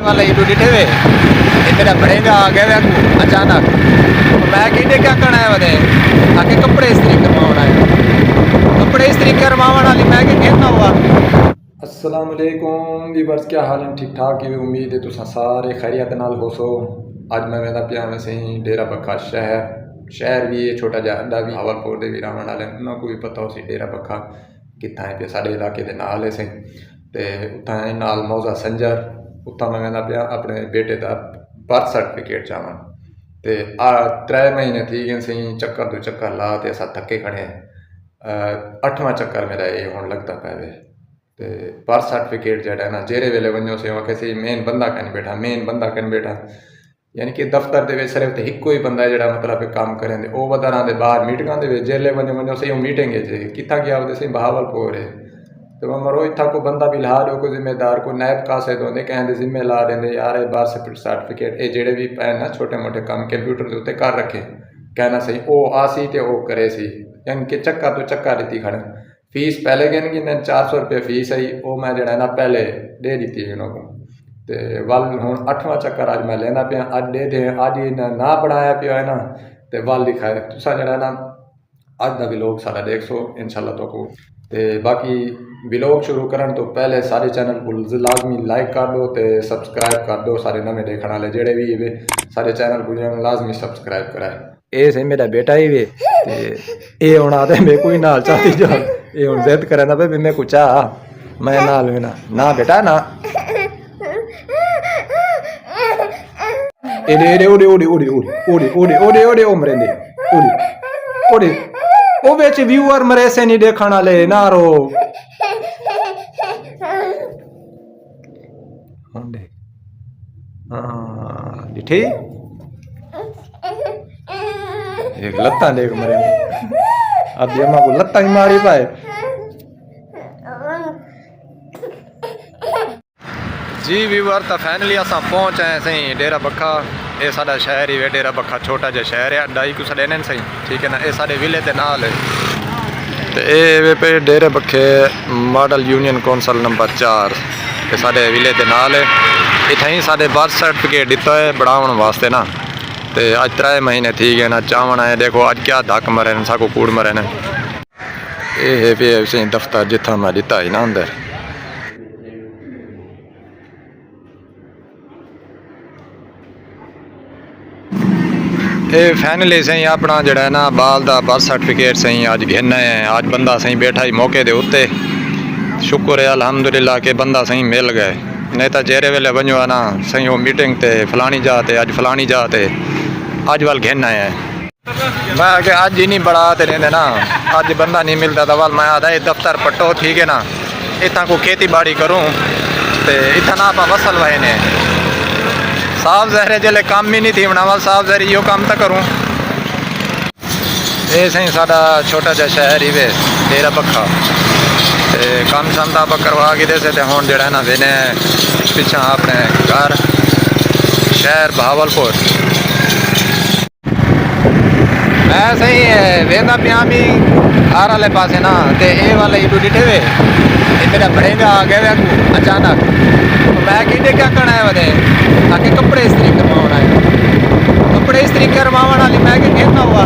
वाला ये डिठे वे मेरा बड़े में आ गया वे अचानक तो मैं कहते क्या करना है वदे आके कपड़े इस्त्री करवाना है कपड़े इस्त्री करवाने वाली मैं कहना हुआ। अस्सलाम वालेकुम व्यूअर्स, क्या हाल है? ठीक ठाक ही उम्मीद है तुसा सारे खैरियत नाल हो सो। अज मैं वेंदा पिया वैसे ही डेरा बखा शहर भी है छोटा जिहा अड्डा भी हवलपुर दे भी रहने वाले उन्होंने को भी पता हो सी डेरा बखा कितना है पे साढ़े इलाके के नाल है सही ते उत्थां है नाल मौजा संजर उत्थां मैं वेंदा पिया अपने बेटे का बर्थ सर्टिफिकेट चावन ते 3 महीने थी गए सही चक्कर दो चक्कर ला ते असां थके खड़े 8वां चक्कर मेरा ये हुण लगता पे ते बर्थ सर्टिफिकेट जड़ा ना जेरे वेले वनो से कैसे मेन बंदा कन बैठा यानी कि दफ्तर के सिर्फ तो एक ही बंदा जड़ा मतलब काम करें वो वधारा के बाहर मीटिंग के जेले वनो सही मीटिंग है जे कितना गया वो सही बहावलपुर है तो मरो इतना को बंदा भी ला दो कोई जिम्मेदार को नायब कासे दो कहें जिम्मे ला देंगे यार बर्थ सर्टिफिकेट ये जेड़े भी पैन ना छोटे मोटे काम कंप्यूटर के उत्ते कर रखे कहना सही वो आसी तो वो करे सी यानी कि चक्का तो चक्का दी खड़े फीस पहले गए कि 400 रुपये फीस आई वो मैं जड़ा ना पहले दे दी इन्हों को तो वल हूँ 8वां चक्कर अज मैं लेना पिया अज दे दे अज ना बनाया पिया है ना तो वल दिखाए तुसा जड़ा ना अज का विलोग सारा देख सो इंशाल्लाह तो को तो बाकी विलोग शुरू करने तो पहले सारे चैनल को लाजमी लाइक कर दो तो सब्सक्राइब कर दो सारे नवे देखने वाले जेड़े भी वे सारे चैनल को लाजमी सब्सक्राइब कराए। ये सही मेरा बेटा ही वे ये हूँ आते मेरे को ही नाल चाहती जो ये हूँ जिद करे ना भाई मैं कुछ मैं नाल में ना बेटा ना एडे ओडे ओडे ओडे ओडे ओडे ओडे ओडे ओ मरेंदे ओडे ओडे ओ बेच व्यूअर मरे से नहीं देखण वाले ना रो होंदे हां दिठे एक लत्ता देख मरे अब ये मां को लत्ता ही मारी पाए। जी व्यूअर तो फाइनली असां पहुंच आए सही डेरा बखा ये साडा शहर ही वे डेरा बखा छोटा जिहा शहर है अड्डा ही कुछ लेने सही ठीक है ना ये साडे विले के नाल है तो ये वे पे डेरे बखे मॉडल यूनियन कौंसल नंबर 4 ये साडे विले के नाल है इतना ही साडे बर्थ सर्टिफिकेट दिता है बढ़ाने वास्ते ना तो अज 3 महीने थी गए ना चावन है देखो अज क्या धक मरे न साको कूड़ मरे न ये पे सही दफ्तर जिथा मैं दिता ही ना अंदर ये फाइनली सही अपना जड़ा है ना बाल का बर्थ सर्टिफिकेट सही अज घेना है अज बंदा सही बैठा ही मौके दे उत्ते शुक्र है अल्हम्दुलिल्लाह के बंदा सही मिल गए नहीं तो जेरे वेले वनो है ना सही वो मीटिंग ते फलानी जाते अज फलानी जाते अज वाल घेना है मैं कि अज ही नहीं बड़ा तो रहते ना अज बंदा नहीं मिलता तो वाल मैं आदा दफ्तर पट्टो ठीक है ना इतना को खेती बाड़ी करूँ तो इतना आप वसल वाए ने साफ जहरे जले काम ही नहीं थी बनावा साफ जहरी यो काम तो करूँ ये सही साडा छोटा जा शहर ही वे डेरा बखा ते काम शाम आप करवा के दे से हूँ जड़ा ना वेने पिछा अपने घर शहर बहावलपुर मैं सही वेंदा पिया भी हार वाले पासे ना ते ये वाले इडू डिठे वे मेरा बड़े में आ गया वे अचानक तो मैं कहते क्या करना है वदे आके कपड़े इस्त्री करवाना है कपड़े इस्त्री करवाने वाली मैं कहना हुआ